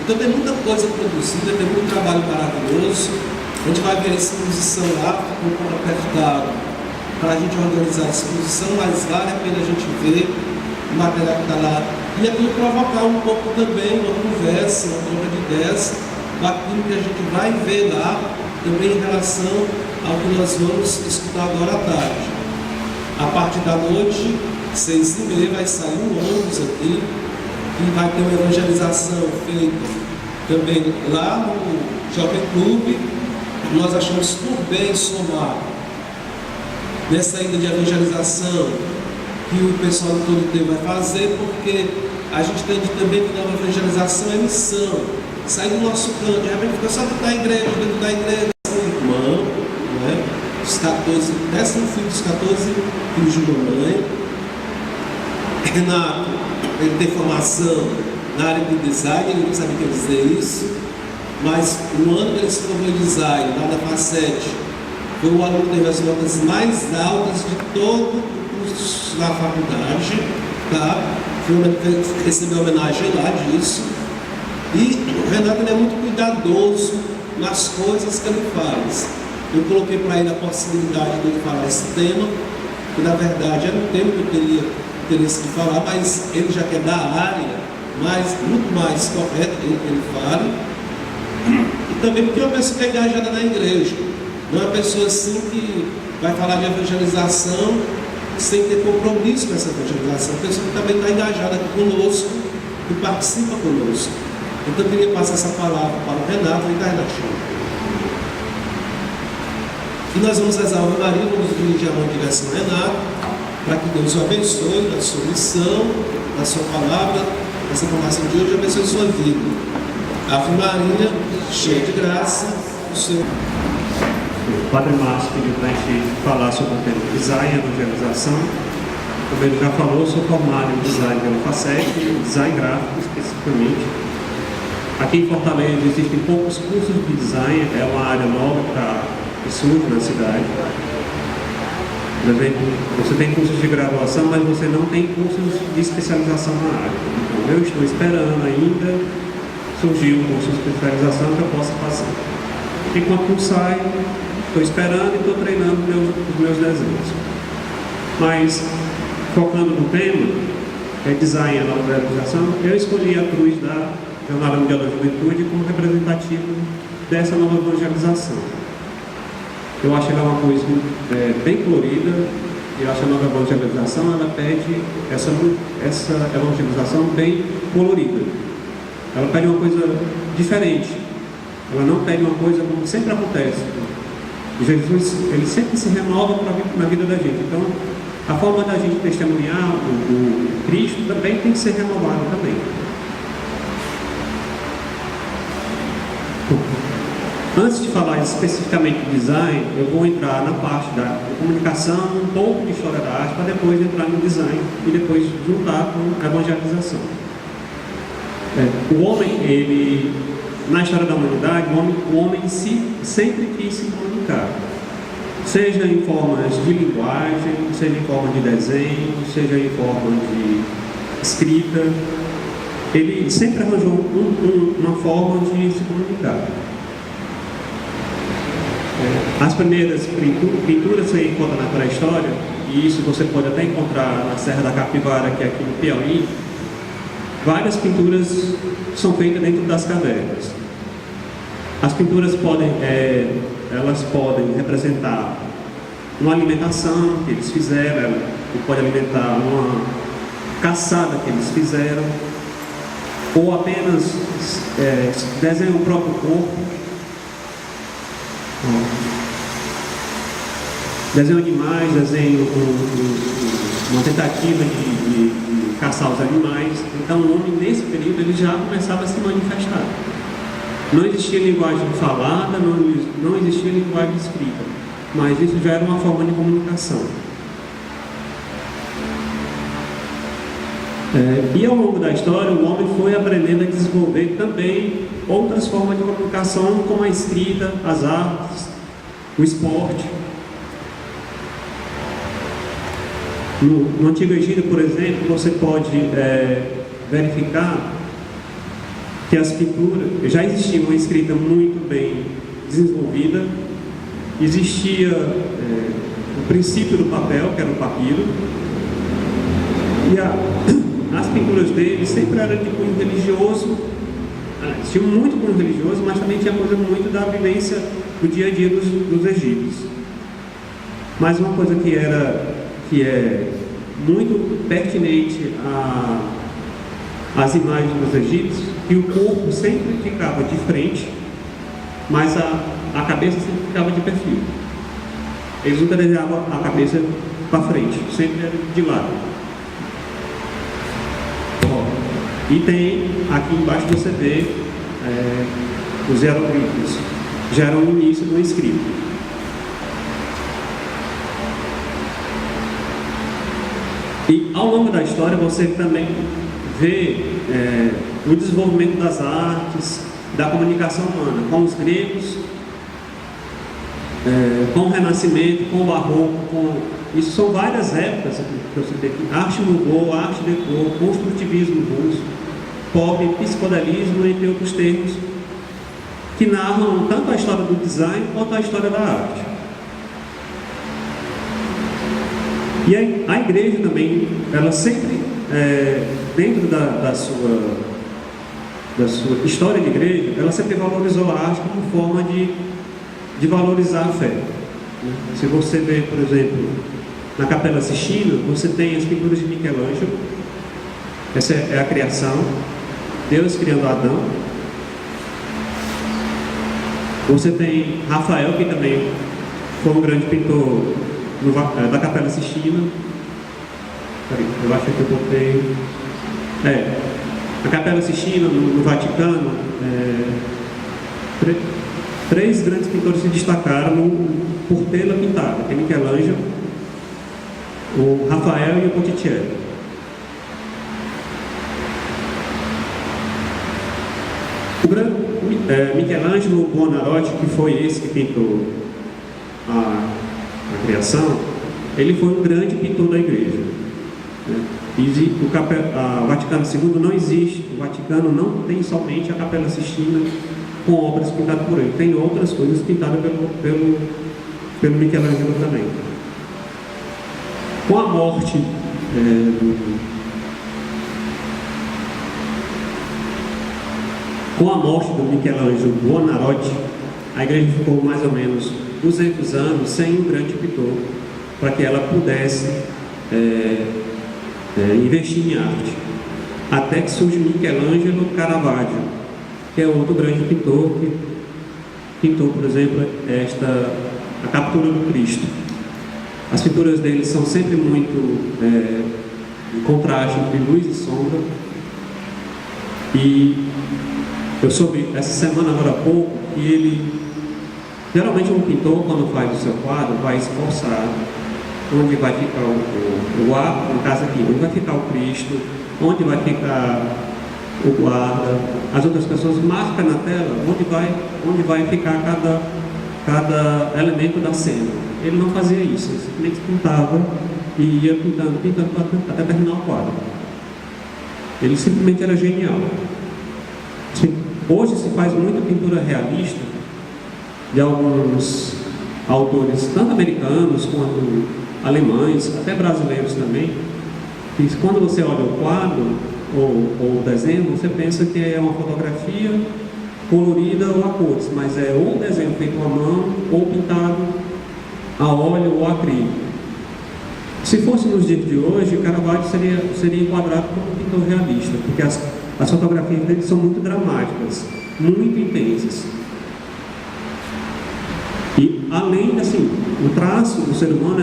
Então tem muita coisa produzida, tem muito trabalho maravilhoso. A gente vai ver a exposição lá, ficou um pouco apertado para a gente organizar a exposição, mas vale a pena a gente ver o material que está lá. E aquilo provocar um pouco também uma conversa, uma troca de ideias, daquilo que a gente vai ver lá, também em relação ao que nós vamos escutar agora à tarde. A partir da noite, 6h30, vai sair um ônibus aqui, e vai ter uma evangelização feita também lá no Jovem Clube. Nós achamos por bem somar nessa ida de evangelização que o pessoal do Todo Tempo vai fazer, porque a gente entende também que a evangelização é missão. Sair do nosso canto, de repente fica só dentro da igreja, irmão, né? Os 14, 10º filho dos 14 filhos de mamãe. Renato, ele tem formação na área de design, ele não sabe o que dizer isso, mas o ano que ele se formou em design, lá da FACET, foi o aluno que teve as notas mais altas de todo o curso da faculdade, tá? Recebeu homenagem lá disso. E o Renato é muito cuidadoso nas coisas que ele faz. Eu coloquei para ele a possibilidade de ele falar esse tema, que na verdade era um tema que eu teria interesse de falar, mas ele já quer dar a área muito mais correta que ele fale. E também porque é uma pessoa que é engajada na igreja, não é uma pessoa assim que vai falar de evangelização sem ter compromisso com essa evangelização, uma pessoa que também está engajada aqui conosco e participa conosco. Então eu queria passar essa palavra para o Renato e da Renatinha. E nós vamos rezar a Ave Maria, vamos dirigir a mão em direção ao Renato, para que Deus o abençoe na sua missão, na sua palavra, nessa formação de hoje, abençoe sua vida. Ave Maria, cheia de graça, o Senhor. O Padre Márcio pediu para a gente falar sobre o tema design e evangelização. Como ele já falou, eu sou formado em design pela FACET, design gráfico especificamente. Aqui em Fortaleza existem poucos cursos de design, é uma área nova que surge na cidade. Por exemplo, você tem cursos de graduação, mas você não tem cursos de especialização na área. Então, eu estou esperando ainda surgir um curso de especialização que eu possa fazer. Enquanto não sai, estou esperando e estou treinando os meus desenhos. Mas, focando no tema, que é design e nova evangelização, eu escolhi a cruz da Jornada Mundial da Juventude como representativo dessa nova evangelização. Eu acho que ela é uma coisa bem colorida, e eu acho que a nova evangelização ela pede essa evangelização bem colorida. Ela pede uma coisa diferente. Ela não pede uma coisa como sempre acontece. Jesus, ele sempre se renova na vida da gente. Então, a forma da gente testemunhar o Cristo também tem que ser renovada também. Antes de falar especificamente de design, eu vou entrar na parte da comunicação, um pouco de história da arte, para depois entrar no design e depois juntar com a evangelização. O homem, ele, na história da humanidade, o homem em si sempre quis se comunicar. Seja em formas de linguagem, seja em forma de desenho, seja em forma de escrita. Ele sempre arranjou uma forma de se comunicar. As primeiras pinturas você encontra na pré-história, e isso você pode até encontrar na Serra da Capivara, que é aqui no Piauí. Várias pinturas são feitas dentro das cavernas. As pinturas elas podem representar uma alimentação que eles fizeram, pode alimentar uma caçada que eles fizeram, ou apenas desenham o próprio corpo. Desenho animais, desenho uma tentativa de caçar os animais. Então o homem nesse período ele já começava a se manifestar. Não existia linguagem falada, não existia linguagem escrita, mas isso já era uma forma de comunicação. E ao longo da história o homem foi aprendendo a desenvolver também outras formas de comunicação, como a escrita, as artes, o esporte. No Antigo Egito, por exemplo, você pode verificar que as pinturas, já existia uma escrita muito bem desenvolvida, existia o princípio do papel, que era o papiro, e as pinturas dele sempre eram de cunho religioso, tinha muito cunho religioso, mas também tinha coisa muito da vivência do dia a dia dos egípcios. Mas uma coisa que é muito pertinente às imagens dos egípcios, que o corpo sempre ficava de frente, mas a cabeça sempre ficava de perfil. Eles nunca desenhavam a cabeça para frente, sempre era de lado. E tem, aqui embaixo você vê os hieroglifos, já era o início do escrito. E ao longo da história você também vê o desenvolvimento das artes, da comunicação humana, com os gregos, com o Renascimento, com o Barroco, isso são várias épocas que eu citei aqui: arte nouveau, arte déco, construtivismo russo, pop, psicodelismo, entre outros termos, que narram tanto a história do design quanto a história da arte. E a igreja também, ela sempre, dentro da sua história de igreja, ela sempre valorizou a arte como forma de valorizar a fé. Se você vê, por exemplo, na Capela Sistina, você tem as pinturas de Michelangelo. Essa é a criação, Deus criando Adão. Você tem Rafael, que também foi um grande pintor da Capela Sistina. Eu acho que eu botei. A Capela Sistina, no Vaticano, três grandes pintores se destacaram por tê-la pintada, que é Michelangelo, o Rafael e o Botticelli. O grande Michelangelo Buonarroti, que foi esse que pintou a criação, ele foi um grande pintor da igreja. O Vaticano II não existe, o Vaticano não tem somente a Capela Sistina com obras pintadas por ele, tem outras coisas pintadas pelo Michelangelo também. Com a morte do Michelangelo Buonarroti, a igreja ficou mais ou menos 200 anos sem um grande pintor, para que ela pudesse investir em arte. Até que surge Michelangelo Caravaggio, que é outro grande pintor, que pintou, por exemplo, a captura do Cristo. As pinturas dele são sempre muito em contraste entre luz e sombra. E eu soube essa semana, agora há pouco, que ele, geralmente um pintor, quando faz o seu quadro, vai esforçar onde vai ficar o arco, no caso aqui, onde vai ficar o Cristo, onde vai ficar o guarda. As outras pessoas marcam na tela onde vai ficar cada elemento da cena. Ele não fazia isso, ele simplesmente pintava e ia pintando até terminar o quadro. Ele simplesmente era genial. Hoje se faz muita pintura realista de alguns autores, tanto americanos quanto alemães, até brasileiros também, que quando você olha o quadro ou o desenho, você pensa que é uma fotografia colorida ou a cores, mas é ou um desenho feito à mão, ou pintado a óleo ou acrílico. Se fosse nos dias de hoje, Caravaggio seria enquadrado como um pintor realista, porque as fotografias dele são muito dramáticas, muito intensas. E além, assim, o traço do ser humano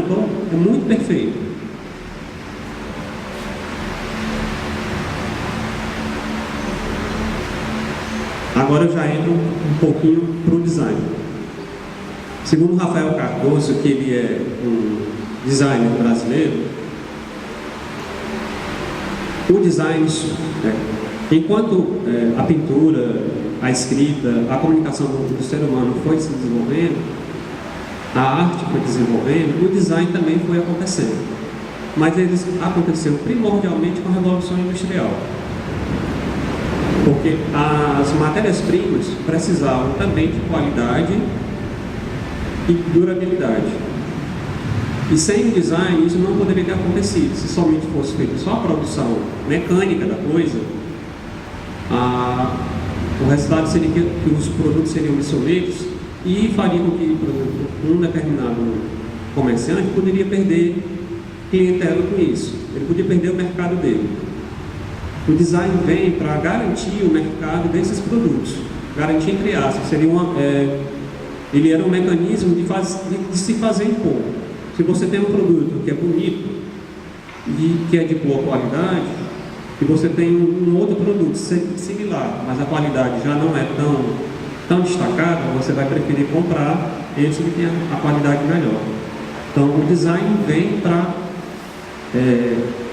é muito perfeito. Agora eu já entro um pouquinho para o design. Segundo Rafael Cardoso, que ele é um designer brasileiro, o design, enquanto a pintura, a escrita, a comunicação do ser humano foi se desenvolvendo, a arte foi desenvolvendo, o design também foi acontecendo. Mas ele aconteceu primordialmente com a Revolução Industrial. Porque as matérias-primas precisavam também de qualidade e durabilidade. E sem o design isso não poderia ter acontecido. Se somente fosse feita só a produção mecânica da coisa, o resultado seria que os produtos seriam obsoletos e faria com que, por exemplo, um determinado comerciante poderia perder clientela com isso. Ele podia perder o mercado dele. O design vem para garantir o mercado desses produtos. Garantir entre aspas. Ele era um mecanismo de se fazer impor. Se você tem um produto que é bonito e que é de boa qualidade, e você tem um outro produto similar, mas a qualidade já não é tão destacada, você vai preferir comprar esse que tem a qualidade melhor. Então, o design vem para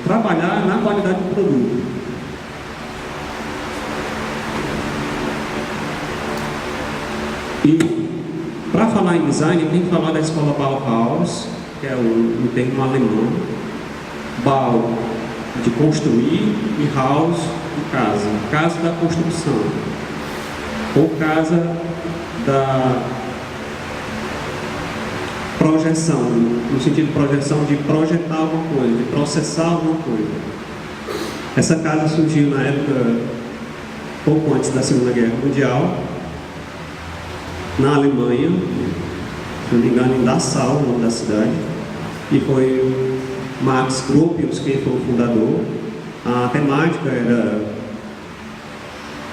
trabalhar na qualidade do produto. E para falar em design, tem que falar da escola Bauhaus, que é um termo alemão. Bau, de construir, e Haus, de casa. Casa da construção. Ou casa da projeção, no sentido de projeção, de projetar alguma coisa, de processar alguma coisa. Essa casa surgiu na época, pouco antes da Segunda Guerra Mundial, na Alemanha, se não me engano, em Dachau, o nome da cidade, e foi o Max Gropius quem foi o fundador. A temática era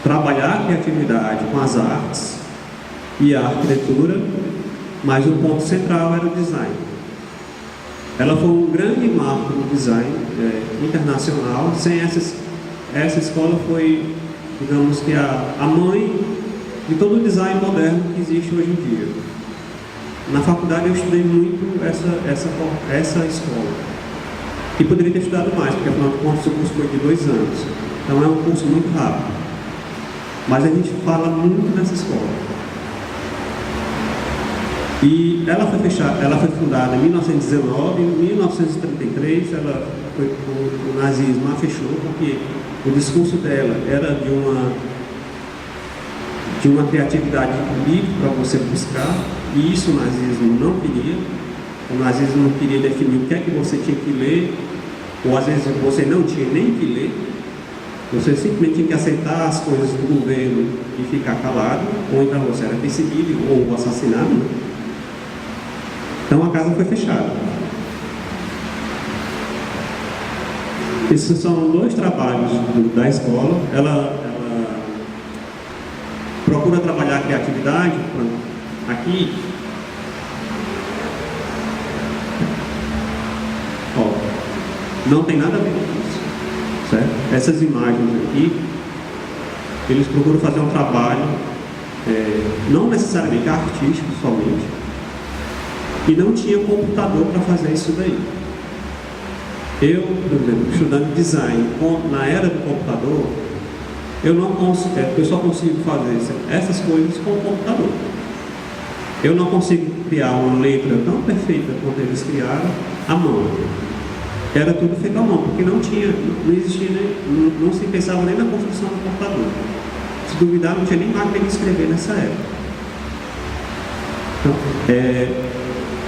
trabalhar a criatividade com as artes e a arquitetura, mas o ponto central era o design. Ela foi um grande marco no design internacional. Sem essa escola foi, digamos que a mãe de todo o design moderno que existe hoje em dia. Na faculdade eu estudei muito essa escola. E poderia ter estudado mais, porque afinal de contas o curso foi de 2 anos. Então é um curso muito rápido. Mas a gente fala muito nessa escola. E ela foi fundada em 1919, em 1933 o nazismo a fechou, porque o discurso dela era de uma criatividade livre para você buscar, e isso o nazismo não queria. O nazismo não queria definir o que é que você tinha que ler, ou às vezes você não tinha nem que ler, você simplesmente tinha que aceitar as coisas do governo e ficar calado, ou então você era perseguido ou assassinado. Então a casa foi fechada. Esses são 2 trabalhos da escola. Ela procura trabalhar a criatividade. Aqui, não tem nada a ver com isso, certo? Essas imagens aqui, eles procuram fazer um trabalho, não necessariamente artístico somente, e não tinha computador para fazer isso daí. Eu, por exemplo, estudando design na era do computador, eu só consigo fazer essas coisas com o computador. Eu não consigo criar uma letra tão perfeita quanto eles criaram à mão. Era tudo feito à mão, porque não existia, não se pensava nem na construção do computador. Se duvidar, não tinha nem máquina de escrever nessa época. Então,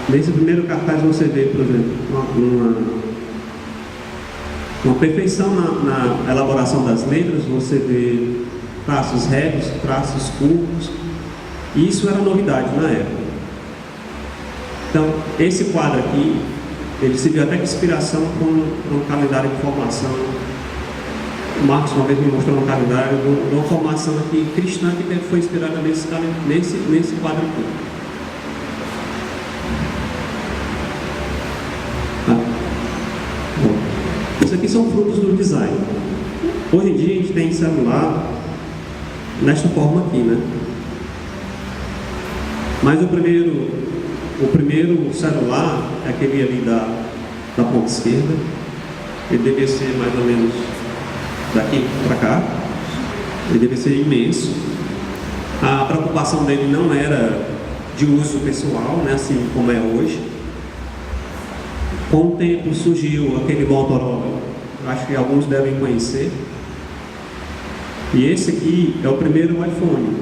nesse primeiro cartaz você vê, por exemplo, uma perfeição na elaboração das letras. Você vê traços retos, traços curvos, e isso era novidade na época. Então, esse quadro aqui, ele serviu até de inspiração para um calendário de formação. O Marcos uma vez me mostrou um calendário de uma formação aqui cristã que foi inspirada nesse quadro aqui. Bom, isso aqui são frutos do design. Hoje em dia a gente tem celular nesta forma aqui, né? Mas o primeiro celular é aquele ali da ponta esquerda. Ele devia ser mais ou menos daqui para cá. Ele devia ser imenso. A preocupação dele não era de uso pessoal, né, assim como é hoje. Com o tempo surgiu aquele Motorola, acho que alguns devem conhecer. E esse aqui é o primeiro iPhone,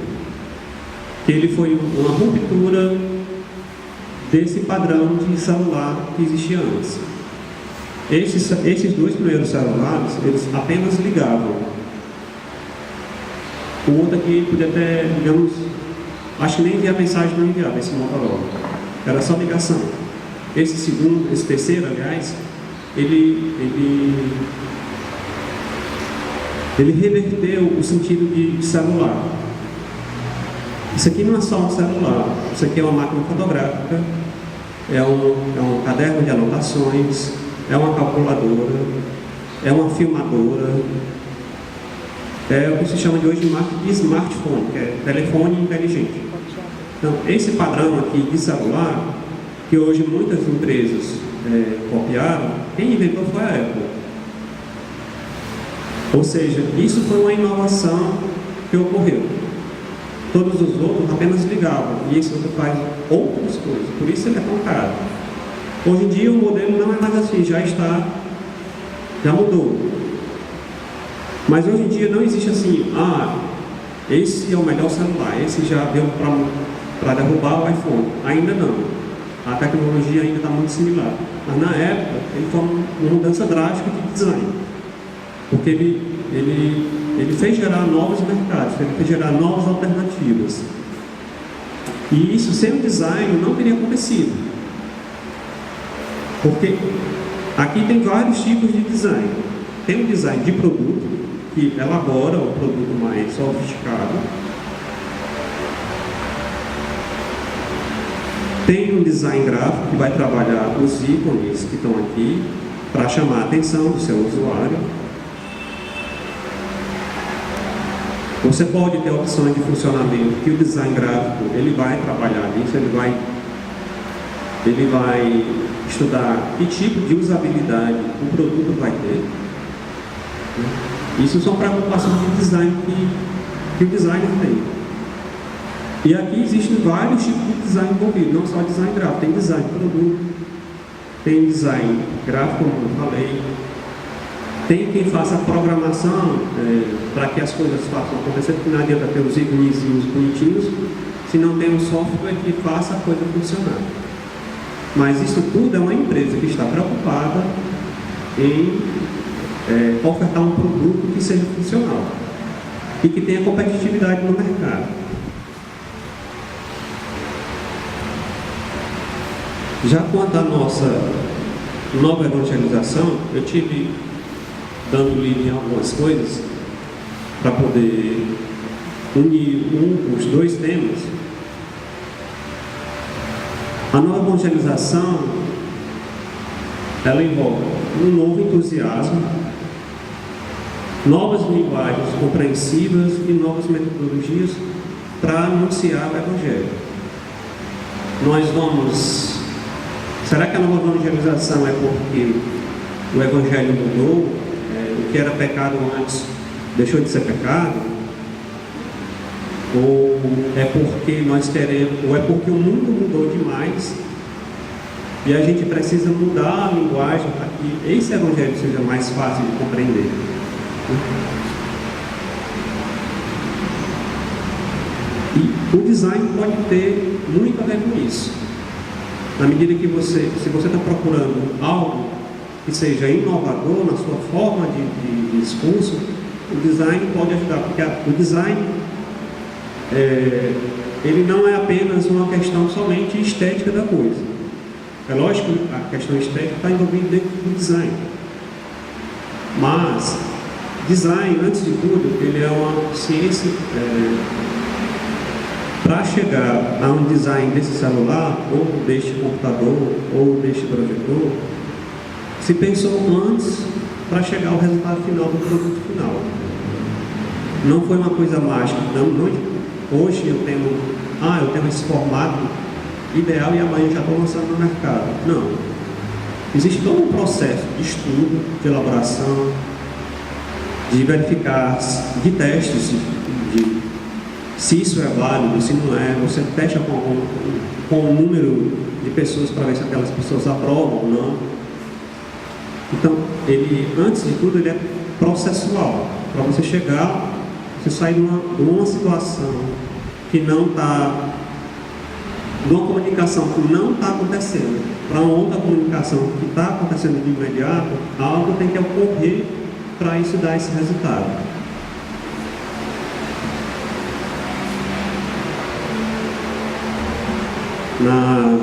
que ele foi uma ruptura desse padrão de celular que existia antes. Esses dois primeiros celulares, eles apenas ligavam. O outro aqui podia até, digamos, acho que nem enviar mensagem não enviava, esse Motorola. Era só ligação. Esse terceiro, aliás, ele reverteu o sentido de celular. Isso aqui não é só um celular, isso aqui é uma máquina fotográfica, é um caderno de anotações, é uma calculadora, é uma filmadora, é o que se chama de hoje de smartphone, que é telefone inteligente. Então, esse padrão aqui de celular, que hoje muitas empresas copiaram, quem inventou foi a Apple. Ou seja, isso foi uma inovação que ocorreu. Todos os outros apenas ligavam, e esse outro faz outras coisas, por isso ele é tão caro. Hoje em dia o modelo não é mais assim, já mudou. Mas hoje em dia não existe assim, esse é o melhor celular, esse já veio para derrubar o iPhone. Ainda não. A tecnologia ainda está muito similar. Mas na época ele foi uma mudança drástica de design. Porque ele fez gerar novos mercados, ele fez gerar novas alternativas. E isso sem o design não teria acontecido. Porque aqui tem vários tipos de design. Tem um design de produto, que elabora o produto mais sofisticado. Tem um design gráfico que vai trabalhar os ícones que estão aqui para chamar a atenção do seu usuário. Você pode ter opções de funcionamento que o design gráfico ele vai trabalhar nisso, ele vai estudar que tipo de usabilidade o produto vai ter. Isso são preocupações de design que o designer tem. E aqui existem vários tipos de design envolvido, não só design gráfico, tem design de produto, tem design gráfico, como eu falei, tem quem faça a programação para que as coisas façam acontecer, porque não adianta ter os ícones bonitinhos se não tem um software que faça a coisa funcionar. Mas isso tudo é uma empresa que está preocupada em ofertar um produto que seja funcional e que tenha competitividade no mercado. Já quanto à nossa nova evangelização, eu tive dando lida em algumas coisas para poder unir os dois temas. A nova evangelização ela envolve um novo entusiasmo, novas linguagens compreensivas e novas metodologias para anunciar o Evangelho. Nós vamos... Será que a nova evangelização é porque o Evangelho mudou? O que era pecado antes deixou de ser pecado? Ou é porque nós queremos... Ou é porque o mundo mudou demais e a gente precisa mudar a linguagem para que esse Evangelho seja mais fácil de compreender? E o design pode ter muito a ver com isso. Na medida que se você está procurando algo que seja inovador na sua forma de discurso, o design pode ajudar, porque o design ele não é apenas uma questão somente estética da coisa. É lógico que a questão estética está envolvida dentro do design, mas design, antes de tudo, ele é uma ciência. Para chegar a um design desse celular, ou deste computador, ou deste projetor, se pensou antes para chegar ao resultado final do produto final. Não foi uma coisa mágica. Hoje eu tenho esse formato ideal e amanhã já estou lançando no mercado. Não. Existe todo um processo de estudo, de elaboração, de verificar, de testes, se isso é válido, se não é. Você testa com um número de pessoas para ver se aquelas pessoas aprovam ou não. Então, antes de tudo, ele é processual. Para você chegar, se eu sair de uma situação que não está, de uma comunicação que não está acontecendo, para uma outra comunicação que está acontecendo de imediato, algo tem que ocorrer para isso dar esse resultado. Na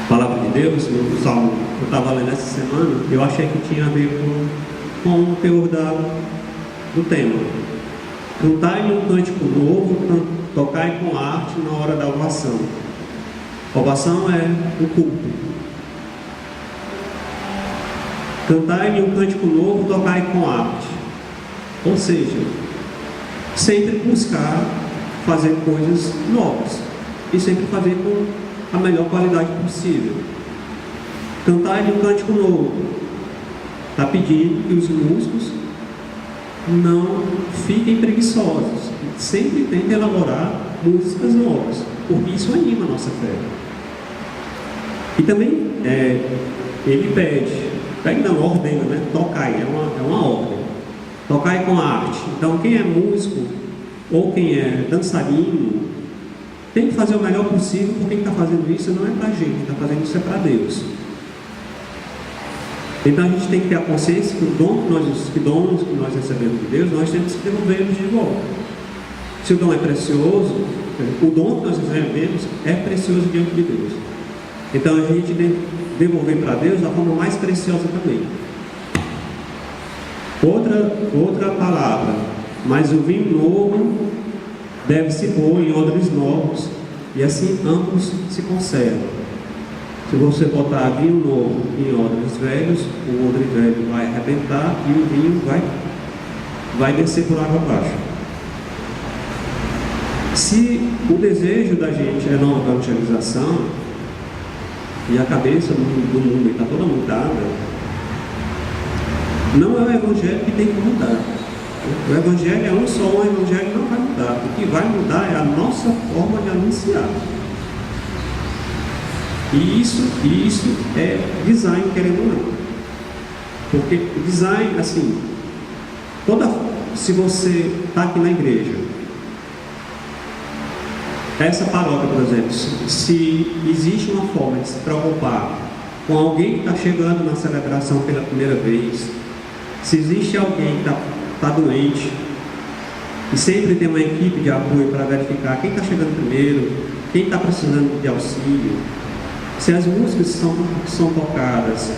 Palavra de Deus, no Salmo que eu estava lendo essa semana, eu achei que tinha a ver com o teor do tema. Cantai um cântico novo, tocai com arte na hora da ovação. Ovação é o culto. Cantai um cântico novo, tocai com arte. Ou seja, sempre buscar fazer coisas novas e sempre fazer com a melhor qualidade possível. Cantar um cântico novo está pedindo que os músicos não fiquem preguiçosos, sempre tentem elaborar músicas novas, porque isso anima a nossa fé. E também ele ordena, né? Tocai, é uma ordem. Tocai com arte. Então quem é músico ou quem é dançarino tem que fazer o melhor possível, porque quem está fazendo isso não é para a gente, quem está fazendo isso é para Deus. Então a gente tem que ter a consciência que os dons que nós recebemos de Deus, nós temos que devolvê-los de volta. Se o dom é precioso, o dom que nós recebemos é precioso diante de Deus. Então a gente tem que devolver para Deus da forma mais preciosa também. Outra palavra, mas o vinho novo deve se pôr em odres novos, e assim ambos se conservam. Se você botar vinho novo em odres velhos, o odre velho vai arrebentar e o vinho vai descer por água abaixo. Se o desejo da gente é nova evangelização, e a cabeça do mundo está toda mudada, não é o evangelho que tem que mudar. O evangelho é um só, o evangelho não vai mudar. O que vai mudar é a nossa forma de anunciar. E isso é design, querendo ou não. Porque design, assim, se você está aqui na igreja, essa paróquia, por exemplo, se existe uma forma de se preocupar com alguém que está chegando na celebração pela primeira vez, se existe alguém que está doente, e sempre tem uma equipe de apoio para verificar quem está chegando primeiro, quem está precisando de auxílio, se as músicas são tocadas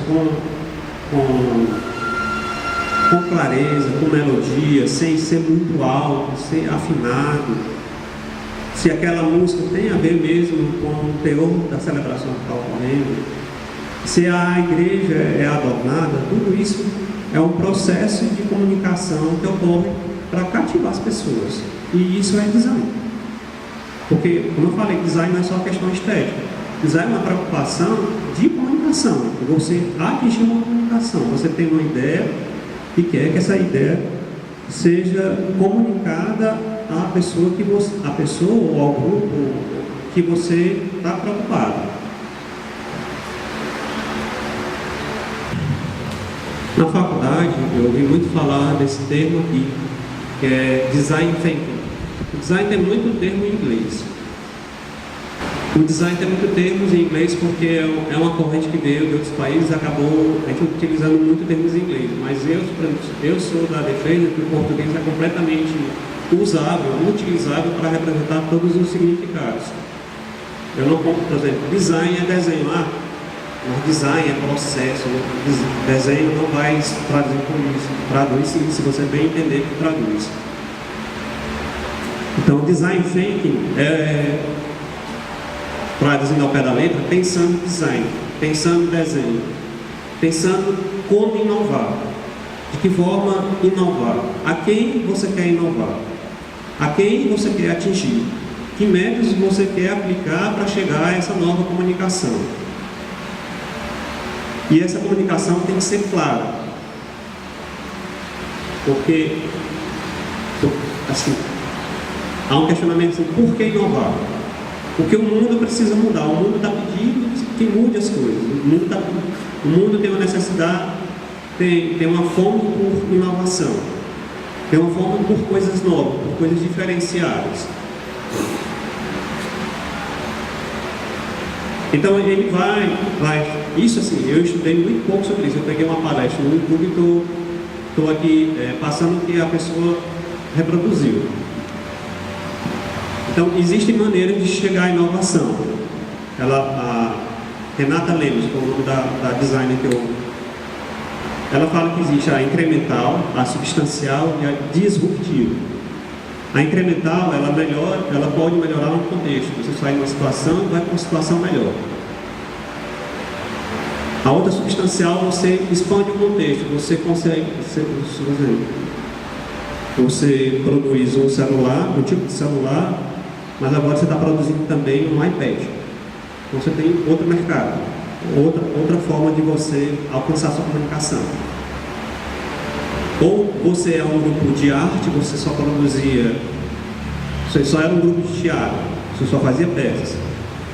com clareza, com melodia, sem ser muito alto, sem afinado, se aquela música tem a ver mesmo com o teor da celebração que está ocorrendo, se a igreja é adornada, tudo isso é um processo de comunicação que ocorre para cativar as pessoas. E isso é design. Porque, como eu falei, design não é só questão estética. Design é uma preocupação de comunicação. Você atingir uma comunicação. Você tem uma ideia e quer que essa ideia seja comunicada à pessoa ou ao grupo que você está preocupado. Na faculdade, eu ouvi muito falar desse termo aqui, que é design thinking. O design tem muito termo em inglês. O design tem muito termos em inglês porque é uma corrente que veio de outros países, acabou a gente utilizando muito termos em inglês. Mas eu sou da defesa que o português é completamente usável, utilizável para representar todos os significados. Eu não compro, por exemplo, design é desenhar. Mas design é processo, desenho não vai traduzir com isso. Traduz sim, se você bem entender que traduz. Então, design thinking traduzindo ao pé da letra, pensando design, pensando desenho, pensando como inovar, de que forma inovar, a quem você quer inovar, a quem você quer atingir, que métodos você quer aplicar para chegar a essa nova comunicação. E essa comunicação tem que ser clara, porque assim, há um questionamento assim, por que inovar? Porque o mundo precisa mudar, o mundo está pedindo que mude as coisas, o mundo tem uma necessidade, tem uma fome por inovação. tem uma fome por coisas novas, por coisas diferenciadas. Então ele vai. Isso assim, eu estudei muito pouco sobre isso. Eu peguei uma palestra no YouTube e estou aqui passando o que a pessoa reproduziu. Então existem maneiras de chegar à inovação. A Renata Lemos, que é o nome da designer ela fala que existe a incremental, a substancial e a disruptiva. A incremental, ela pode melhorar um contexto. Você sai de uma situação e vai para uma situação melhor. A outra substancial, você expande o contexto. Você consegue, você produz um celular, um tipo de celular, mas agora você está produzindo também um iPad. Então você tem outro mercado, outra forma de você alcançar sua comunicação. Ou você é um grupo de arte, você só era um grupo de teatro, você só fazia peças.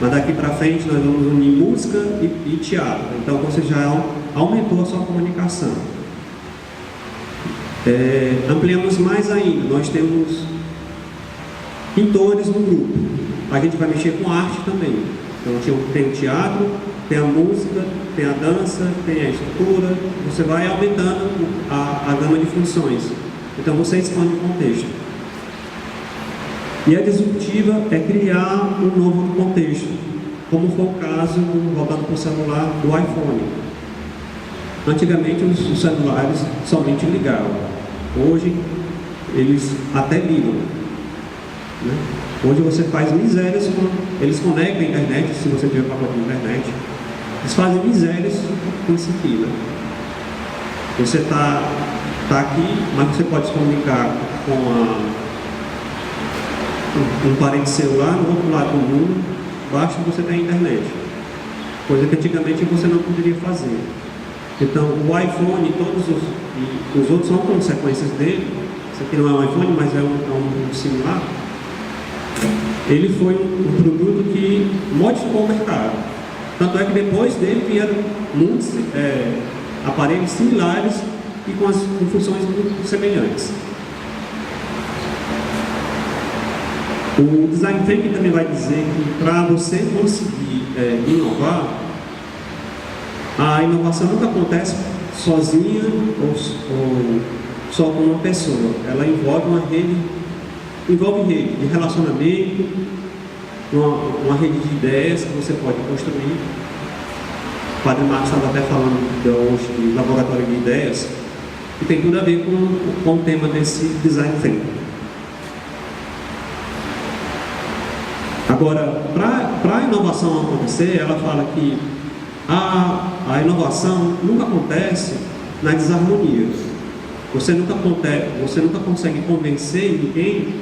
Mas daqui para frente nós vamos unir música e teatro. Então você já aumentou a sua comunicação. Ampliamos mais ainda, nós temos pintores no grupo. A gente vai mexer com arte também. Então tem o teatro, tem a música, tem a dança, tem a escultura. Você vai aumentando a gama de funções. Então você expande o contexto. E a disruptiva é criar um novo contexto, como foi o caso, voltando para o celular, do iPhone. Antigamente os celulares somente ligavam. Hoje eles até ligam, né? Hoje você faz misérias, eles conectam a internet, se você tiver pacote de internet, eles fazem misérias com isso aqui, né? Você está aqui, mas você pode se comunicar com um parente celular no outro lado do mundo, basta você ter a internet, coisa que antigamente você não poderia fazer. Então o iPhone, todos os outros são consequências dele. Isso aqui não é um iPhone, mas é um similar. Ele foi um produto que modificou o mercado. Tanto é que depois dele vieram muitos aparelhos similares e com funções muito semelhantes. O Design Thinking também vai dizer que para você conseguir inovar, a inovação nunca acontece sozinha ou só com uma pessoa. Ela envolve rede de relacionamento, uma rede de ideias que você pode construir. O Padre Marcos estava até falando de laboratório de ideias, que tem tudo a ver com o tema desse Design Thinking. Agora, para a inovação acontecer, ela fala que a inovação nunca acontece na desarmonia. Você nunca consegue convencer ninguém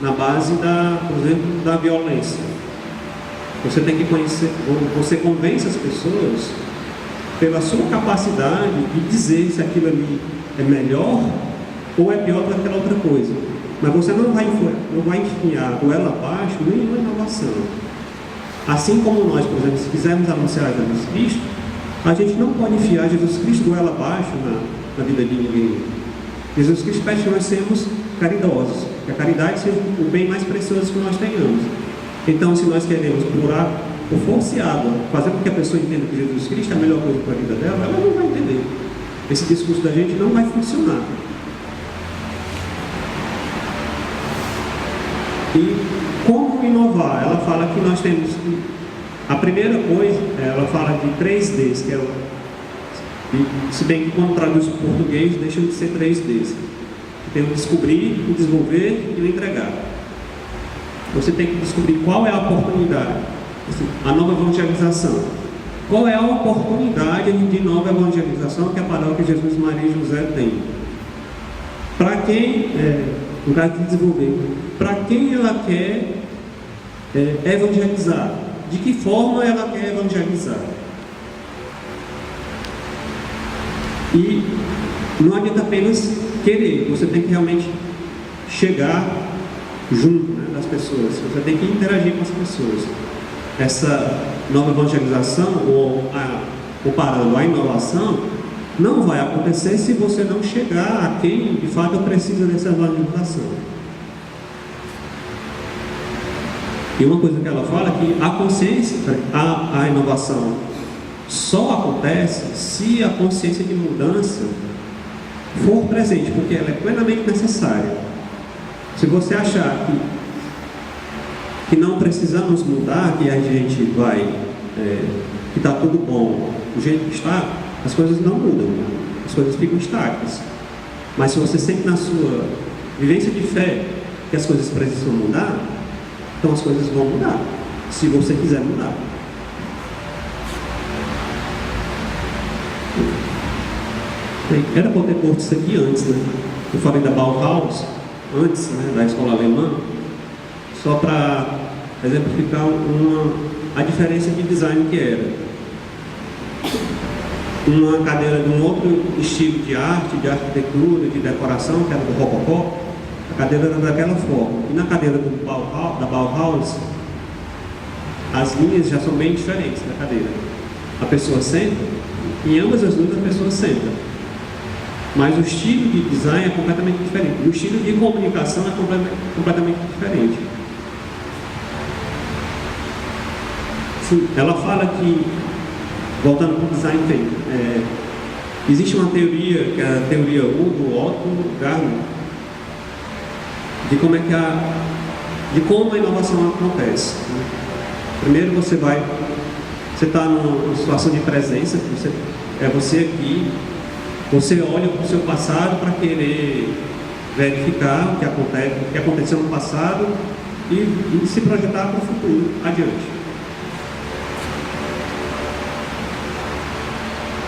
na base por exemplo, da violência. Você tem que você convence as pessoas pela sua capacidade de dizer se aquilo ali é melhor ou é pior do que aquela outra coisa. Mas você não vai enfiar goela abaixo nenhuma inovação. Assim como nós, por exemplo, se quisermos anunciar Jesus Cristo, a gente não pode enfiar Jesus Cristo goela abaixo na vida de ninguém. Jesus Cristo pede que nós sermos caridosos, que a caridade seja o bem mais precioso que nós tenhamos. Então, se nós queremos por força e água, fazer com que a pessoa entenda que Jesus Cristo é a melhor coisa para a vida dela, ela não vai entender. Esse discurso da gente não vai funcionar. E como inovar? Ela fala que nós temos que... A primeira coisa, ela fala de 3Ds, que se bem que quando traduz para o português, deixam de ser 3Ds. Tem o descobrir, o desenvolver e o entregar. Você tem que descobrir qual é a oportunidade, assim, a nova evangelização. Qual é a oportunidade de nova evangelização que a paróquia Jesus, Maria e José tem? Para quem, no caso de desenvolver, para quem ela quer evangelizar? De que forma ela quer evangelizar? E não adianta apenas querer, você tem que realmente chegar junto, né, das pessoas, você tem que interagir com as pessoas. Essa nova evangelização, ou comparando a inovação, não vai acontecer se você não chegar a quem de fato precisa dessa evangelização. E uma coisa que ela fala é que a consciência, a inovação só acontece se a consciência de mudança for presente, porque ela é plenamente necessária. Se você achar que não precisamos mudar, que a gente vai, que está tudo bom do jeito que está, as coisas não mudam, as coisas ficam estáticas. Mas se você sente na sua vivência de fé que as coisas precisam mudar, então as coisas vão mudar, se você quiser mudar. Era para eu ter posto isso aqui antes, né? Eu falei da Bauhaus, antes, né, da escola alemã, só para exemplificar a diferença de design que era. Uma cadeira de um outro estilo de arte, de arquitetura, de decoração, que era do Rococó, a cadeira era daquela forma. E na cadeira da Bauhaus, as linhas já são bem diferentes da cadeira. A pessoa senta, em ambas as duas a pessoa senta. Mas o estilo de design é completamente diferente. O estilo de comunicação é completamente diferente. Sim, ela fala que, voltando para o design thinking, existe uma teoria, que é a teoria do Otto Gardner, de como a inovação acontece. Primeiro você está numa situação de presença, você aqui, você olha para o seu passado para querer verificar o que aconteceu no passado e se projetar para o futuro, adiante.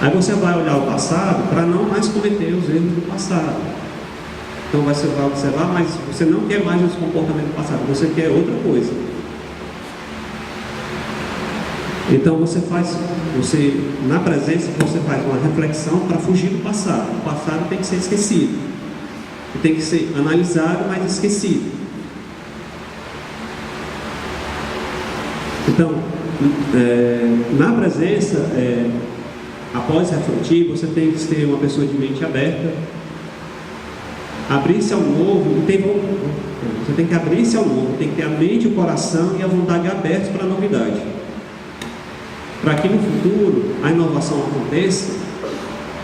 Aí você vai olhar o passado para não mais cometer os erros do passado. Então você vai observar, mas você não quer mais os comportamentos do passado, você quer outra coisa. Então na presença você faz uma reflexão para fugir do passado. O passado tem que ser esquecido. Tem que ser analisado, mas esquecido. Então, na presença, após refletir, você tem que ser uma pessoa de mente aberta, abrir-se ao novo, você tem que abrir-se ao novo, tem que ter a mente, o coração e a vontade abertos para a novidade. Para que no futuro a inovação aconteça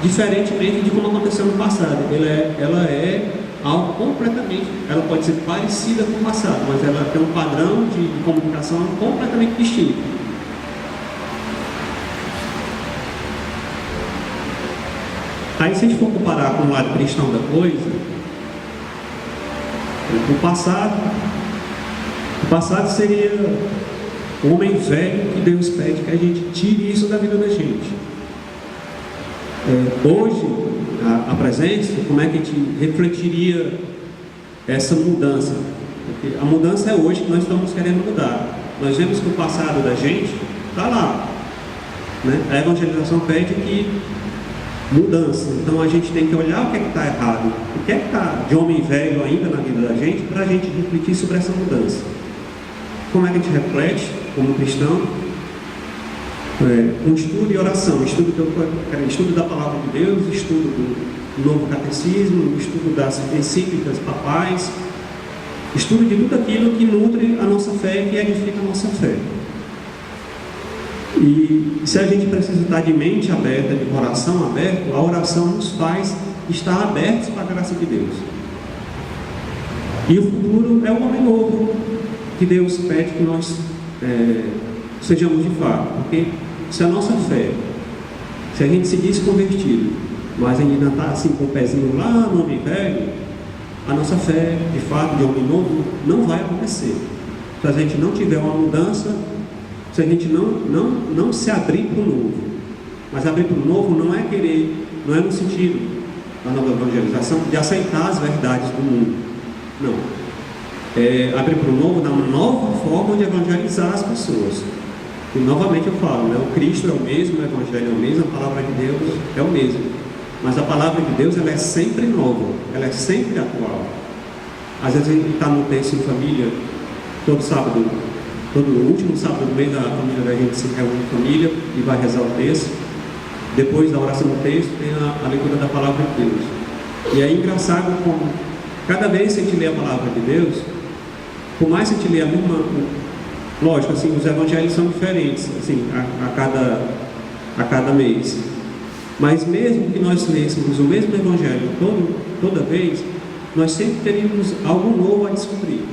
diferentemente de como aconteceu no passado. Ela é algo completamente, ela pode ser parecida com o passado, mas ela tem um padrão de comunicação completamente distinto. Aí se a gente for comparar com o lado cristão da coisa, o passado seria o homem velho que Deus pede que a gente tire isso da vida da gente. Hoje, a presença, como é que a gente refletiria essa mudança? Porque a mudança é hoje que nós estamos querendo mudar. Nós vemos que o passado da gente está lá, né? A evangelização pede que mudança. Então a gente tem que olhar o que é que está errado, o que é que está de homem velho ainda na vida da gente, para a gente refletir sobre essa mudança. Como é que a gente reflete como cristão? Um estudo e oração, estudo da palavra de Deus, estudo do novo catecismo, estudo das encíclicas papais, estudo de tudo aquilo que nutre a nossa fé e que edifica a nossa fé. E se a gente precisa estar de mente aberta, de coração aberto, a oração nos faz estar abertos para a graça de Deus. E o futuro é o homem novo que Deus pede que nós sejamos de fato. Porque se a nossa fé, se a gente se diz convertido, mas ainda está assim com o pezinho lá no homem velho, a nossa fé, de fato, de homem novo, não vai acontecer. Se a gente não tiver uma mudança, se a gente não se abrir para o novo. Mas abrir para o novo não é no sentido da nova evangelização, de aceitar as verdades do mundo. Não. Abrir para o novo dá uma nova forma de evangelizar as pessoas. E novamente eu falo, né? O Cristo é o mesmo, o Evangelho é o mesmo, a palavra de Deus é o mesmo. Mas a palavra de Deus, ela é sempre nova, ela é sempre atual. Às vezes a gente está no texto em família, todo último sábado do mês, a família da gente se reúne em família e vai rezar o texto. depois da oração do texto, tem a leitura da palavra de Deus. E é engraçado como, cada vez que a gente lê a palavra de Deus, por mais que a gente lê a mesma... Lógico, assim, os evangelhos são diferentes, assim, a cada mês. Mas mesmo que nós lêssemos o mesmo evangelho toda vez, nós sempre teríamos algo novo a descobrir.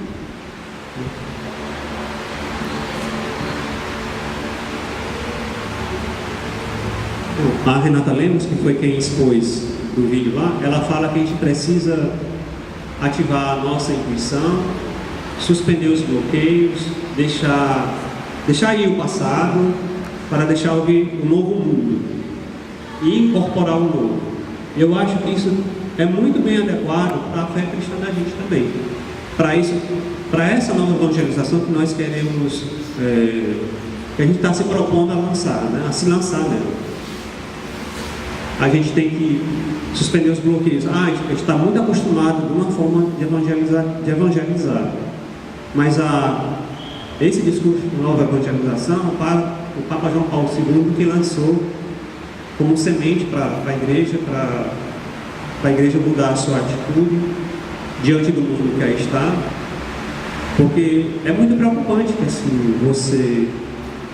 A Renata Lemos, que foi quem expôs no vídeo lá, ela fala que a gente precisa ativar a nossa intuição, suspender os bloqueios, deixar ir o passado para deixar vir um novo mundo e incorporar o novo. Eu acho que isso é muito bem adequado para a fé cristã da gente também. Para essa nova evangelização que nós queremos, que a gente está se propondo a lançar, né? A se lançar nela. A gente tem que suspender os bloqueios. A gente está muito acostumado de uma forma de evangelizar. Mas esse discurso de nova evangelização, o Papa João Paulo II que lançou como semente para a igreja, para a igreja mudar a sua atitude diante do mundo que aí está. Porque é muito preocupante que assim, você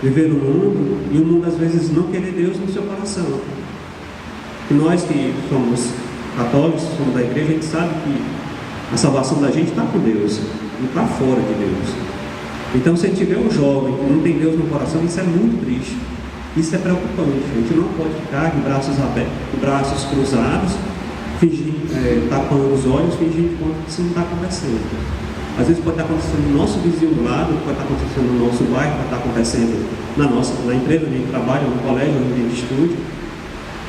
viver no mundo e o mundo às vezes não querer Deus no seu coração. E nós que somos católicos, somos da igreja, a gente sabe que a salvação da gente está com Deus, não está fora de Deus. Então, se a gente vê um jovem que não tem Deus no coração, isso é muito triste, isso é preocupante. A gente não pode ficar de braços abertos, de braços cruzados, tapando os olhos, fingindo que isso não está acontecendo. Às vezes pode estar acontecendo no nosso vizinho do lado, pode estar acontecendo no nosso bairro, pode estar acontecendo na empresa onde a gente trabalha, no colégio onde a gente estuda.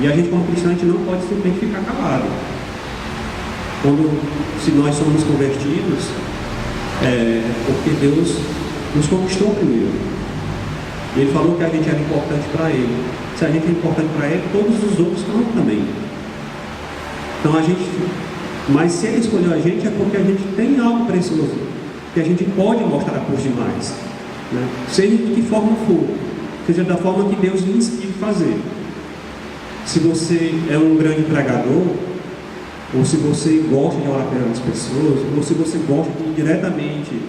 E a gente, como cristão, a gente não pode simplesmente ficar calado. Se nós somos convertidos, porque Deus nos conquistou primeiro. E Ele falou que a gente era importante para Ele. Se a gente é importante para Ele, todos os outros estão também. Então mas se Ele escolheu a gente, é porque a gente tem algo precioso, que a gente pode mostrar para os demais, né? Seja de que forma for, seja da forma que Deus lhe inspire fazer. Se você é um grande pregador, ou se você gosta de orar pelas pessoas, ou se você gosta de diretamente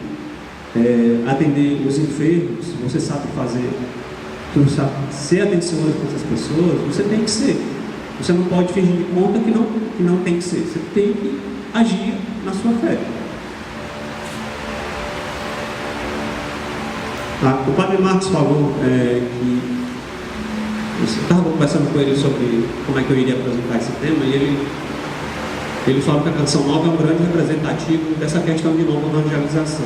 atender os enfermos, você sabe fazer, você sabe ser atencioso com essas pessoas, você tem que ser. Você não pode fingir de conta que não tem que ser. Você tem que agir na sua fé. O Padre Marcos falou que eu estava conversando com ele sobre como é que eu iria apresentar esse tema, e ele falou que a Canção Nova é um grande representativo dessa questão de nova evangelização.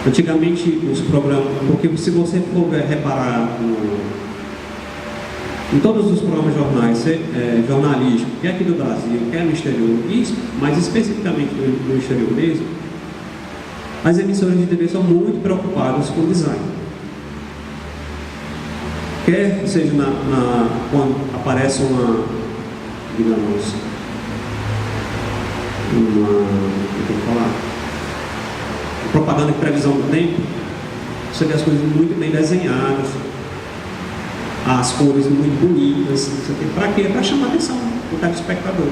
Antigamente, os programas, porque se você for reparar em todos os programas jornalísticos, quer aqui do Brasil, quer no exterior, mas especificamente no exterior mesmo, as emissoras de TV são muito preocupadas com o design. Quer seja quando aparece uma propaganda de previsão do tempo, você vê as coisas muito bem desenhadas, as cores muito bonitas, para quê? Para chamar a atenção do telespectador.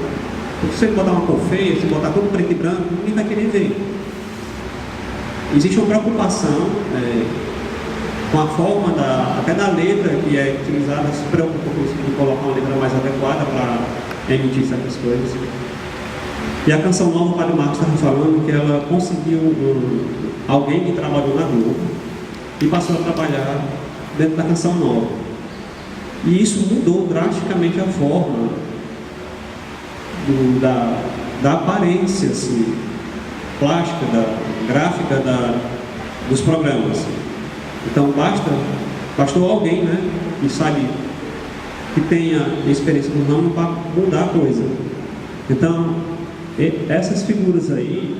Se você botar uma cor feia, se botar tudo preto e branco, ninguém vai querer ver. Existe uma preocupação com a forma até da letra que é utilizada, se preocupa com colocar uma letra mais adequada para emitir certas coisas. E a Canção Nova, o Padre Marcos estava falando que ela conseguiu alguém que trabalhou na Globo e passou a trabalhar dentro da Canção Nova. E isso mudou drasticamente a forma da aparência assim, plástica, gráfica dos programas. Então bastou alguém, né, que sabe, que tenha experiência no ramo para mudar a coisa. Então, essas figuras aí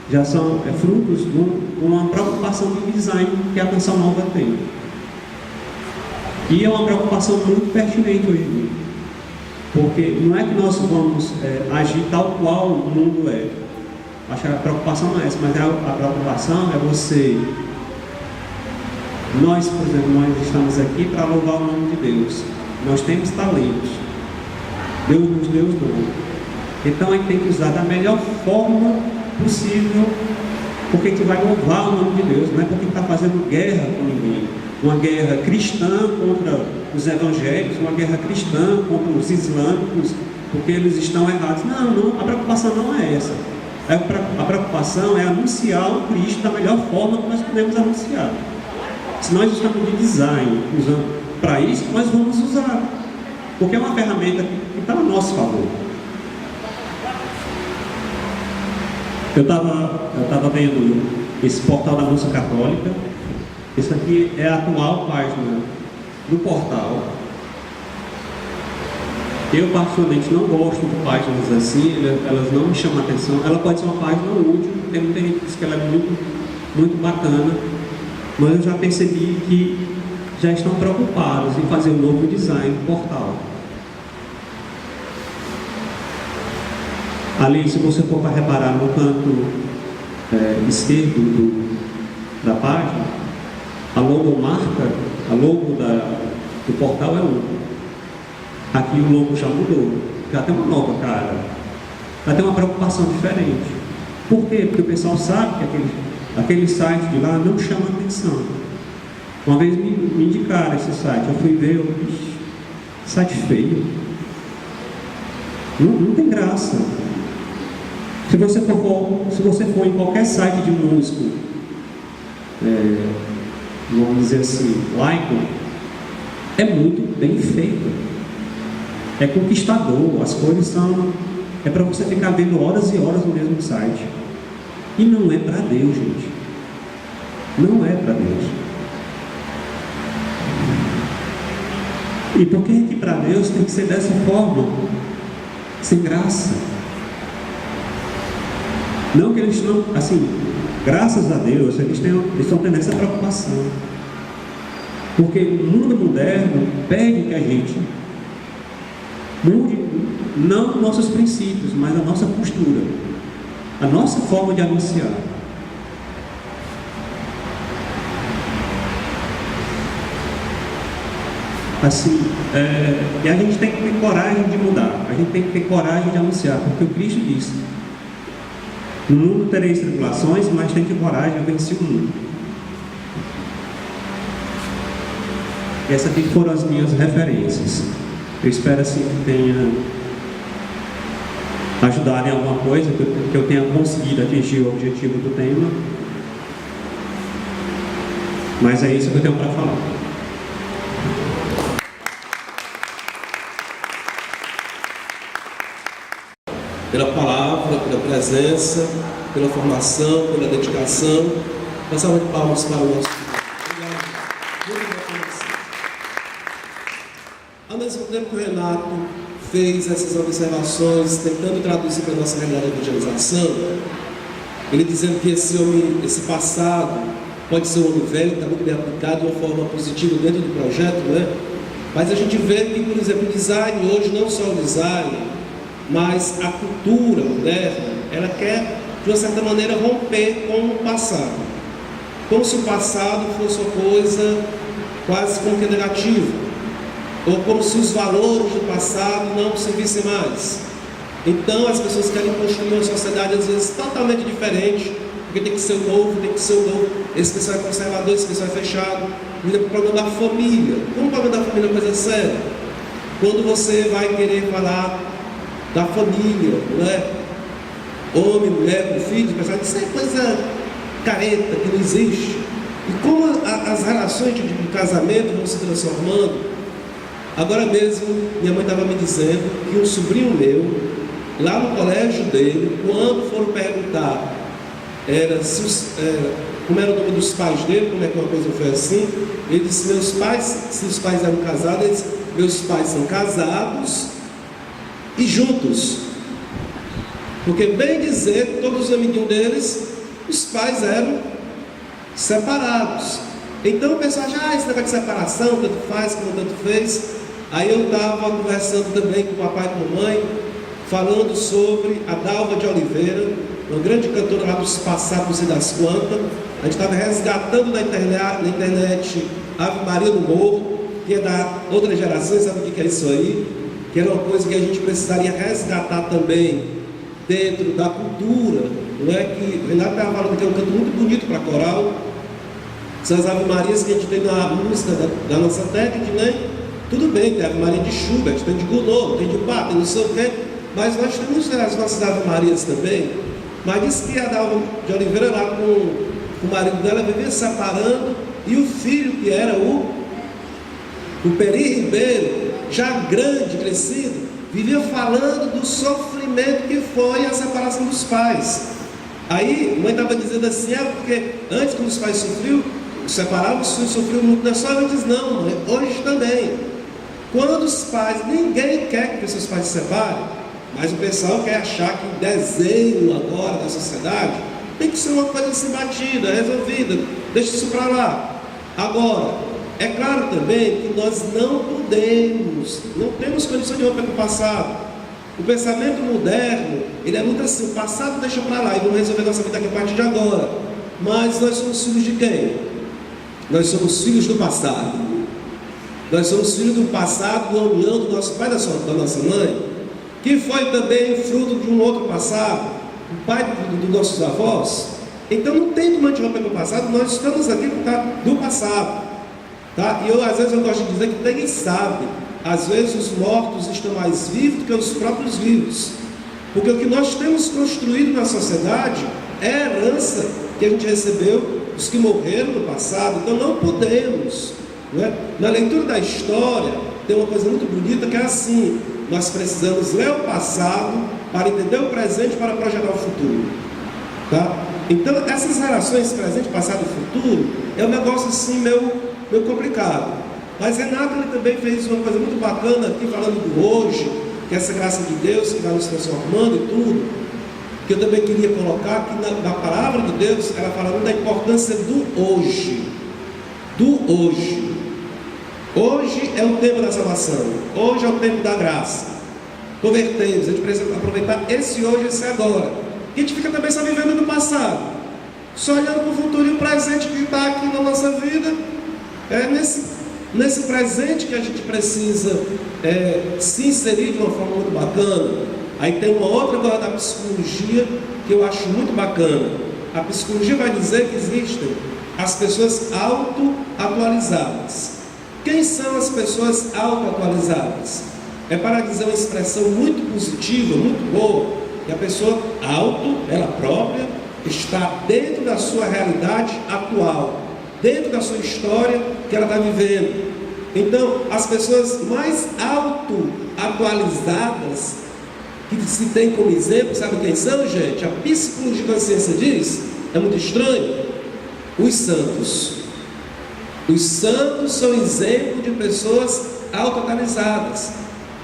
já são frutos de uma preocupação de design que a Canção Nova tem. E é uma preocupação muito pertinente hoje em dia. Porque não é que nós vamos agir tal qual o mundo é. Acho que a preocupação não é essa, mas a preocupação é você... Nós, por exemplo, nós estamos aqui para louvar o nome de Deus. Nós temos talentos. Deus nos deu os dons. Então a gente tem que usar da melhor forma possível, porque a gente vai louvar o nome de Deus, não é porque está fazendo guerra com ninguém. Uma guerra cristã contra os evangélicos, uma guerra cristã contra os islâmicos, porque eles estão errados. Não, a preocupação não é essa. A preocupação é anunciar o Cristo da melhor forma que nós podemos anunciar. Se nós estamos de design usando para isso, nós vamos usar, porque é uma ferramenta que está a nosso favor. Eu estava vendo esse portal da Música Católica. Essa aqui é a atual página do portal. Eu particularmente não gosto de páginas assim, elas não me chamam a atenção. Ela pode ser uma página útil, tem muita gente que diz que ela é muito bacana, mas eu já percebi que já estão preocupados em fazer um novo design do portal. Ali, se você for para reparar no canto esquerdo da página, a logomarca, a logo do portal é um. Aqui o logo já mudou, já tem uma nova cara, já tem uma preocupação diferente. Por quê? Porque o pessoal sabe que aquele site de lá não chama atenção. Uma vez me indicaram esse site, eu fui ver, site feio, não tem graça. Se você for em qualquer site de músico, vamos dizer assim, laico, é muito bem feito, é conquistador, as cores são, é para você ficar vendo horas e horas no mesmo site, e não é para Deus, gente, não é para Deus. E por que para Deus tem que ser dessa forma, sem graça? Não que eles não, assim, graças a Deus, eles estão tendo essa preocupação. Porque o mundo moderno pede que a gente mude, não nossos princípios, mas a nossa postura, a nossa forma de anunciar. Assim, e a gente tem que ter coragem de mudar, a gente tem que ter coragem de anunciar, porque o Cristo disse: no mundo tereis tribulações, mas tem que ter coragem de vencer o mundo. E essas aqui foram as minhas referências. Eu espero assim que tenha ajudado em alguma coisa, que eu tenha conseguido atingir o objetivo do tema. Mas é isso que eu tenho para falar. Pela palavra, pela presença, pela formação, pela dedicação. Uma salva de palmas para o nosso Obrigado. Ao mesmo tempo que o Renato fez essas observações, tentando traduzir para a nossa realidade de evangelização, ele dizendo que esse passado pode ser um homem velho, está muito bem aplicado de uma forma positiva dentro do projeto, né? Mas a gente vê que, por exemplo, o design hoje, não só o design, mas a cultura moderna, ela quer, de uma certa maneira, romper com o passado. Como se o passado fosse uma coisa quase como que negativa, ou como se os valores do passado não servissem mais. Então as pessoas querem construir uma sociedade às vezes totalmente diferente, porque tem que ser o novo, tem que ser o novo. Esse pessoal é conservador, esse pessoal é fechado. Por exemplo, o problema da família. Como o problema da família é uma coisa séria? Quando você vai querer falar da família, né? Homem, mulher, com filhos, o pessoal diz: isso é coisa careta, que não existe. E como as relações de casamento vão se transformando. Agora mesmo, minha mãe estava me dizendo que um sobrinho meu, lá no colégio dele, quando foram perguntar como era o nome dos pais dele, como é que uma coisa foi assim, ele disse: meus pais, se os pais eram casados, ele disse: meus pais são casados e juntos. Porque, bem dizer, todos os amiguinhos deles, os pais eram separados. Então o pessoal já, esse negócio de separação, tanto faz como tanto fez. Aí eu estava conversando também com o papai e com a mamãe, falando sobre a Dalva de Oliveira, uma grande cantora lá dos passados, não sei das quantas. A gente estava resgatando na internet Ave Maria do Morro, que é da outra geração, sabe o que é isso aí? Que era uma coisa que a gente precisaria resgatar também dentro da cultura, não é? Que o Renato estava falando que é um canto muito bonito para coral. São as Ave Marias que a gente tem na música da nossa técnica, né? Tudo bem, tem a Ave Maria de Schubert, tem de Gounod, tem de Bach, tem não sei o quê, mas nós temos as nossas Ave Marias também. Mas disse que a Dalva de Oliveira lá com o marido dela vivia separando, e o filho, que era o Peri Ribeiro, já grande, crescido, vivia falando do sofrimento que foi a separação dos pais. Aí a mãe estava dizendo assim, porque antes, quando os pais separavam, os filhos sofriam muito, não é só antes não, mãe, hoje também. Quando os pais, ninguém quer que seus pais se separem, mas o pessoal quer achar que o desenho agora da sociedade tem que ser uma coisa assim batida, resolvida, deixa isso para lá. Agora, é claro também que nós não temos condição de romper com o passado. O pensamento moderno, ele é muito assim, o passado deixa para lá e vamos resolver nossa vida aqui a partir de agora. Mas nós somos filhos de quem? Nós somos filhos do passado. Nós somos filhos do passado, do união do nosso pai e da nossa mãe, que foi também fruto de um outro passado, o pai dos nossos avós. Então não tem como a gente romper com o passado, nós estamos aqui por causa do passado. Tá? E às vezes eu gosto de dizer que ninguém sabe. Às vezes os mortos estão mais vivos do que os próprios vivos. Porque o que nós temos construído na sociedade é a herança que a gente recebeu dos que morreram no passado. Então não podemos. Não é? Na leitura da história tem uma coisa muito bonita que é assim: nós precisamos ler o passado para entender o presente, para projetar o futuro. Tá? Então essas relações presente, passado e futuro é um negócio assim meio complicado. Mas Renato ele também fez uma coisa muito bacana aqui, falando do hoje, que é essa graça de Deus que vai nos transformando e tudo, que eu também queria colocar aqui na palavra de Deus, ela falando da importância do hoje. Do hoje. Hoje é o tempo da salvação, hoje é o tempo da graça. Convertemos, a gente precisa aproveitar esse hoje, esse agora. E a gente fica também só vivendo no passado, só olhando para o futuro e o presente que está aqui na nossa vida. É nesse presente que a gente precisa se inserir de uma forma muito bacana. Aí tem uma outra coisa da psicologia que eu acho muito bacana. A psicologia vai dizer que existem as pessoas auto-atualizadas. Quem são as pessoas auto-atualizadas? É para dizer uma expressão muito positiva, muito boa, que a pessoa ela própria, está dentro da sua realidade atual, dentro da sua história que ela está vivendo. Então, as pessoas mais auto-atualizadas, que se tem como exemplo, sabe quem são, gente? A psicologia da ciência diz, é muito estranho, os santos. Os santos são exemplo de pessoas auto-atualizadas.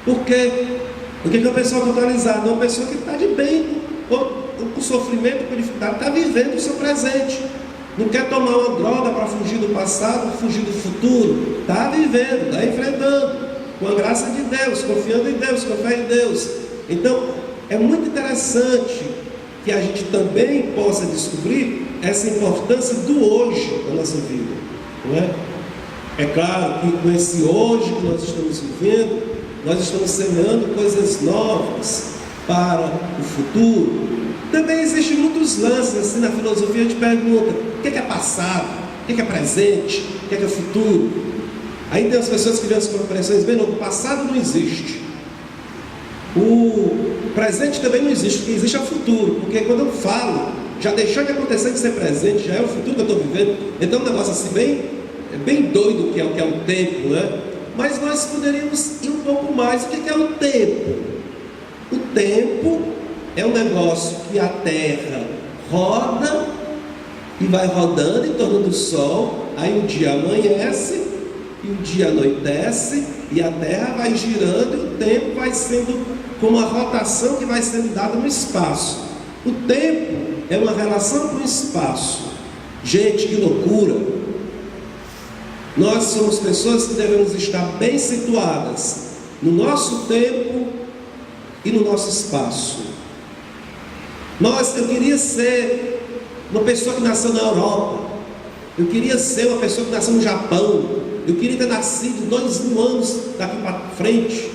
Por quê? Porque uma pessoa auto-atualizada é uma pessoa que está de bem, com sofrimento, com dificuldade, está vivendo o seu presente. Não quer tomar uma droga para fugir do passado, fugir do futuro. Está vivendo, está enfrentando, com a graça de Deus, confiando em Deus, com fé em Deus. Então, é muito interessante que a gente também possa descobrir essa importância do hoje da nossa vida. Não é? É claro que com esse hoje que nós estamos vivendo, nós estamos semeando coisas novas para o futuro. Também existem muitos lances assim na filosofia. A gente pergunta: o que é passado? O que é presente? O que é futuro? Aí tem as pessoas que vêm as compreensões bem, não, o passado não existe, o presente também não existe, o que existe é o futuro, porque quando eu falo, já deixou de acontecer de ser presente, já é o futuro que eu estou vivendo. Então é um negócio assim bem doido que é o tempo, né? Mas nós poderíamos ir um pouco mais. O que é o tempo? O tempo é um negócio que a Terra roda e vai rodando em torno do Sol. Aí um dia amanhece e um dia anoitece e a Terra vai girando e o tempo vai sendo como uma rotação que vai sendo dada no espaço. O tempo é uma relação com o espaço. Gente, que loucura! Nós somos pessoas que devemos estar bem situadas no nosso tempo e no nosso espaço. Eu queria ser uma pessoa que nasceu na Europa, eu queria ser uma pessoa que nasceu no Japão, eu queria ter nascido 2000 anos daqui para frente,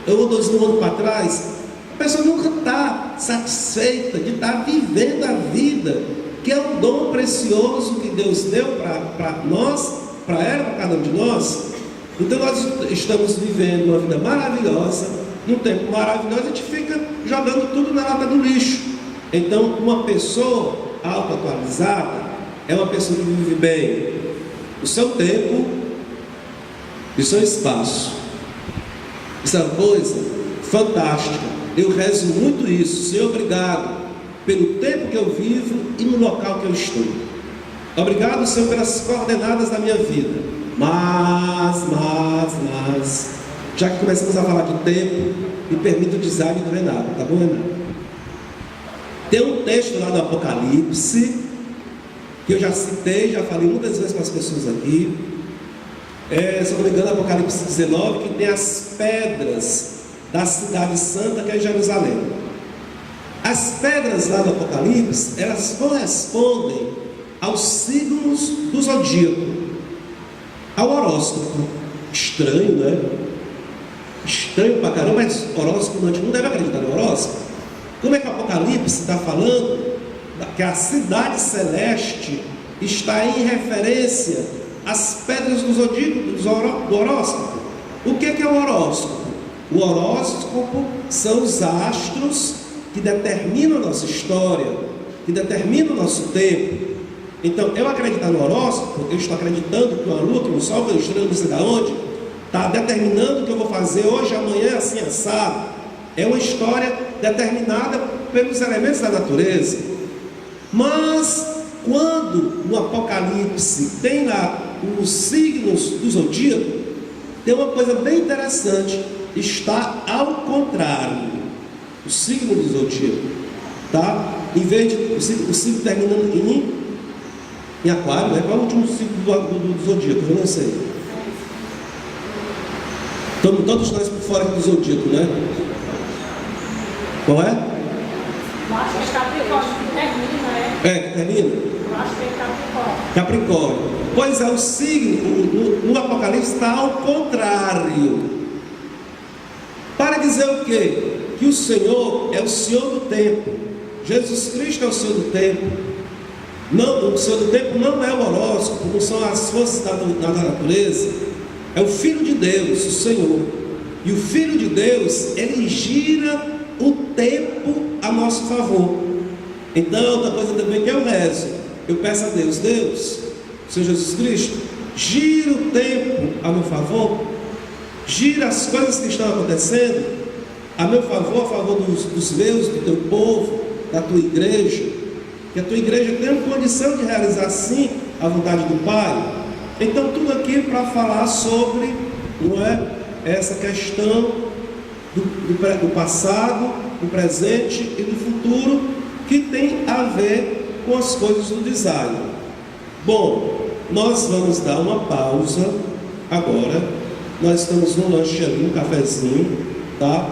ou 2000 anos para trás. A pessoa nunca está satisfeita de estar vivendo a vida, que é um dom precioso que Deus deu para nós, para ela, para cada um de nós. Então nós estamos vivendo uma vida maravilhosa, num tempo maravilhoso, a gente fica jogando tudo na lata do lixo. Então uma pessoa auto-atualizada é uma pessoa que vive bem o seu tempo e o seu espaço. Isso é uma coisa fantástica. Eu rezo muito isso. Senhor, obrigado pelo tempo que eu vivo e no local que eu estou. Obrigado, Senhor, pelas coordenadas da minha vida. Mas, já que começamos a falar de tempo, me permita o design do Renato, tá bom, Renato? Tem um texto lá do Apocalipse, que eu já citei, já falei muitas vezes com as pessoas aqui. Se eu não me engano, Apocalipse 19, que tem as pedras da cidade santa, que é Jerusalém. As pedras lá do Apocalipse, elas correspondem aos signos do zodíaco, ao horóscopo. Estranho, né? Estranho pra caramba, mas horóscopo, a gente não deve acreditar no horóscopo. Como é que o Apocalipse está falando que a cidade celeste está em referência às pedras do zodíaco, do horóscopo? O que é o horóscopo? O horóscopo são os astros que determinam a nossa história, que determinam o nosso tempo. Então, eu acreditar no horóscopo, eu estou acreditando que uma lua, que um sol, que uma estrela, não sei de onde, está determinando o que eu vou fazer hoje, amanhã, assim, assado. É uma história determinada pelos elementos da natureza. Mas, quando no Apocalipse tem lá os signos do zodíaco, tem uma coisa bem interessante, está ao contrário. O signo do zodíaco, tá? Em vez de o signo terminando em aquário, né? Qual é o último signo do zodíaco? Eu não sei. Estamos todos nós por fora do zodíaco, né? Qual é? Eu acho que é Capricórnio, que termina, né? Que termina? Eu acho que é Capricórnio. Capricórnio. Pois é, o signo no Apocalipse está ao contrário. Para dizer o quê? Que o Senhor é o Senhor do tempo. Jesus Cristo é o Senhor do tempo. Não, o Senhor do tempo não é o horóscopo, não são as forças da natureza. É o Filho de Deus, o Senhor. E o Filho de Deus, ele gira o tempo a nosso favor. Então, outra coisa também que eu rezo, eu peço a Deus, Senhor Jesus Cristo, gira o tempo a meu favor, gira as coisas que estão acontecendo a meu favor, a favor dos meus, do teu povo, da tua igreja, que a tua igreja tenha condição de realizar sim a vontade do Pai. Então tudo aqui para falar sobre, não é, essa questão do passado, do presente e do futuro, que tem a ver com as coisas do design. Bom, nós vamos dar uma pausa agora. Nós estamos no lanche ali, um cafezinho, tá?